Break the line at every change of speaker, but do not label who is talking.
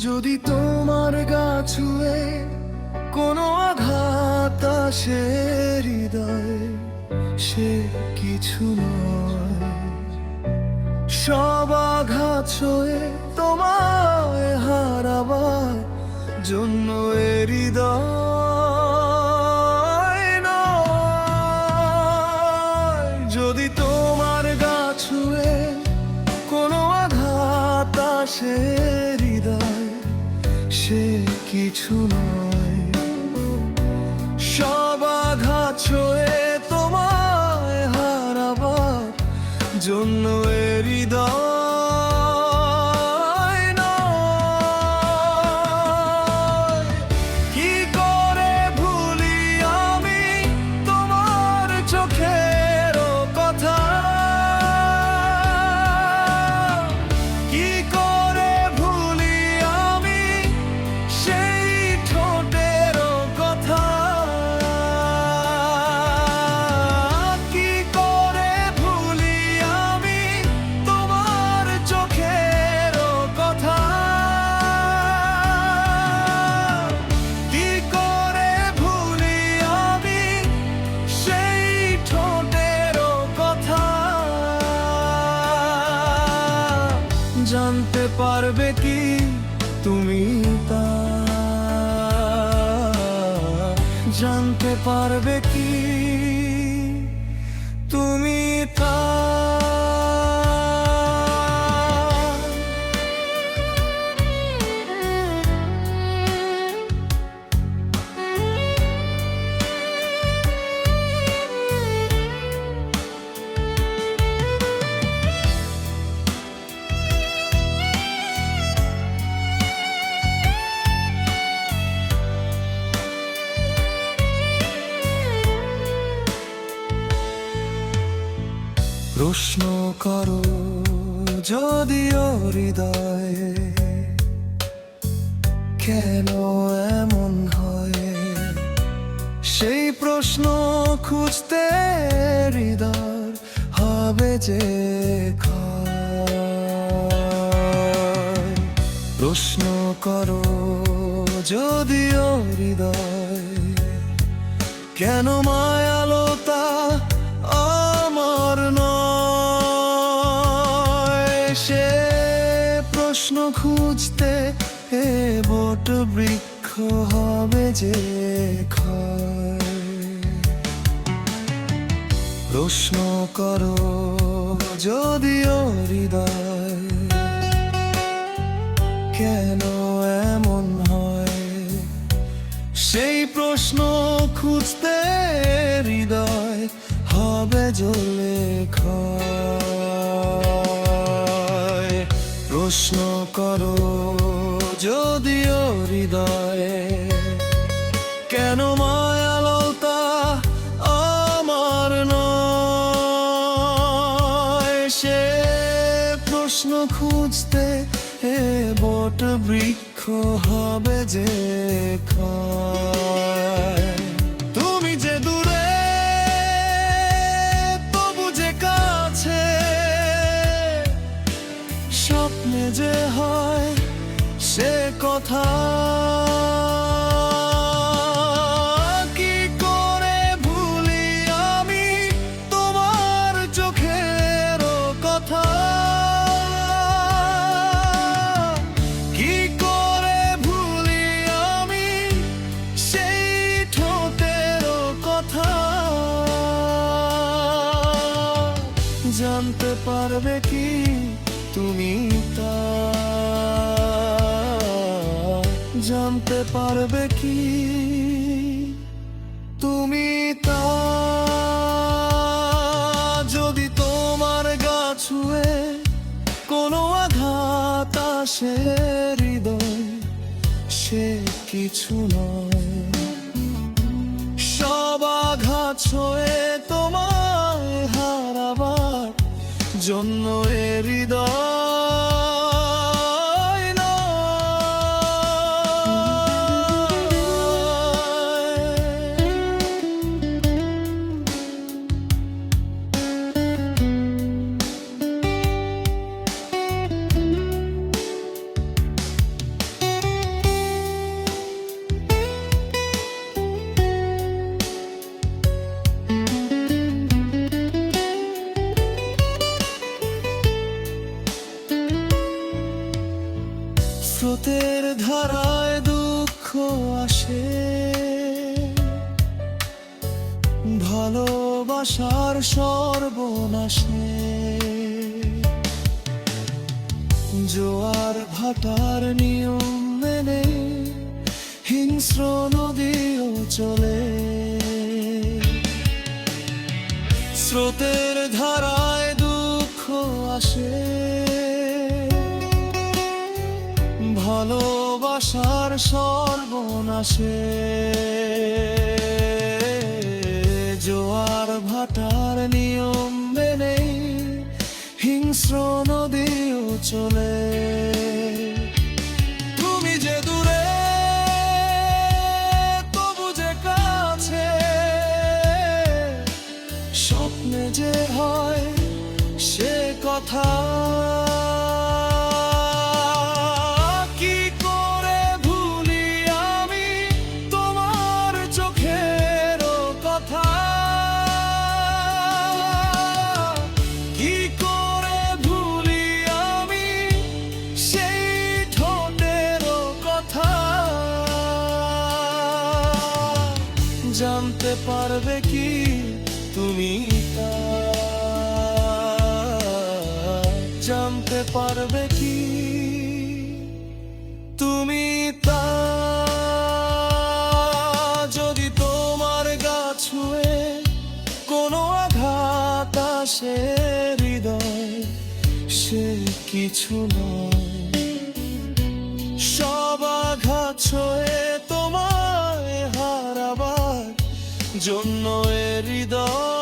যদি তোমার গা ছুঁয়ে কোনো আঘাত আসে হৃদয়ে, সে কিছু নয়। সব আঘাত সয়ে তোমায় হারাবার জন্য এ হৃদয় নয়। যদি তোমার গা ছুঁয়ে কোনো আঘাত আসে হৃদয়, সে কিছু নয়। সব আঘাত সয়ে তোমায় হারাবার জন্য এ হৃদয় নয়। কি করে ভুলি আমি তোমার চোখের কথা, কি করে ভুলি আমি সেই ঠোঁটের কথা, কি করে ভুলি আমি তোমার চোখের কথা, কি করে ভুলি আমি সেই ঠোঁটের কথা। জানতে পারবে কি তুমি তা, জানতে পারবে কি তুমি তা। প্রশ্ন করো যদিও হৃদয়ে, কেন এমন হয়? সেই প্রশ্ন খুঁজতে হৃদয় হবে যে ক্ষয়। প্রশ্ন করো যদিও হৃদয়, কেন মায়ালোতা আমার নয়? সে প্রশ্ন খুঁজতে এ বট বৃক্ষ হবে যে ক্ষয়। প্রশ্ন করো যদিও হৃদয়, কেন এমন হয়? সেই প্রশ্ন খুঁজতে হৃদয় হবে জ্বলে ক্ষয়। প্রশ্ন করো যদিও হৃদয়ে, কেন মায়ালোতা আমার নয়? সে প্রশ্ন খুঁজতে এ বট বৃক্ষ হবে যে ক্ষয়। তুমি যে দূরে তবু যে কাছে, স্বপ্নে যে হয় সে কথা, কি করে ভুলি আমি তোমার চোখের কথা, কি করে ভুলি আমি সেই ঠোঁটের কথা। জানতে পারবে কি তুমি তা, জানতে পারবে কি তুমি তা। যদি তোমার গা ছুঁয়ে কোনো আঘাত আসে হৃদয়, সে কিছু নয়। সব আঘাত সয়ে তোমায় হারাবার জন্য এ হৃদয় নয়। ভালোবাসার সর্বনাশে জোয়ার ভাটার নিয়ম মেনে হিংস্র নদীও চলে, স্রোতের ধারায় দুঃখ আসে, ভালোবাসার সর্বনাশে জোয়ার ভাটার নিয়ম মেনে হিংস্র নদীও চলে। তুমি যে দূরে তবু যে কাছে, স্বপ্নে যে হয় সে কথা কি করে ভুলি আমি তোমার চোখের কথা, কি করে ভুলি আমি সেই ঠোঁটের কথা। জানতে পারবে কি তুমি তা, জানতে পারবে কি তুমি তা, যদি তোমার গা ছুঁয়ে কোনো আঘাত আসে হৃদয়, সে কিছু নয়, সব আঘাত ছুঁয়ে তোমায় হারাবার জন্য এ হৃদয়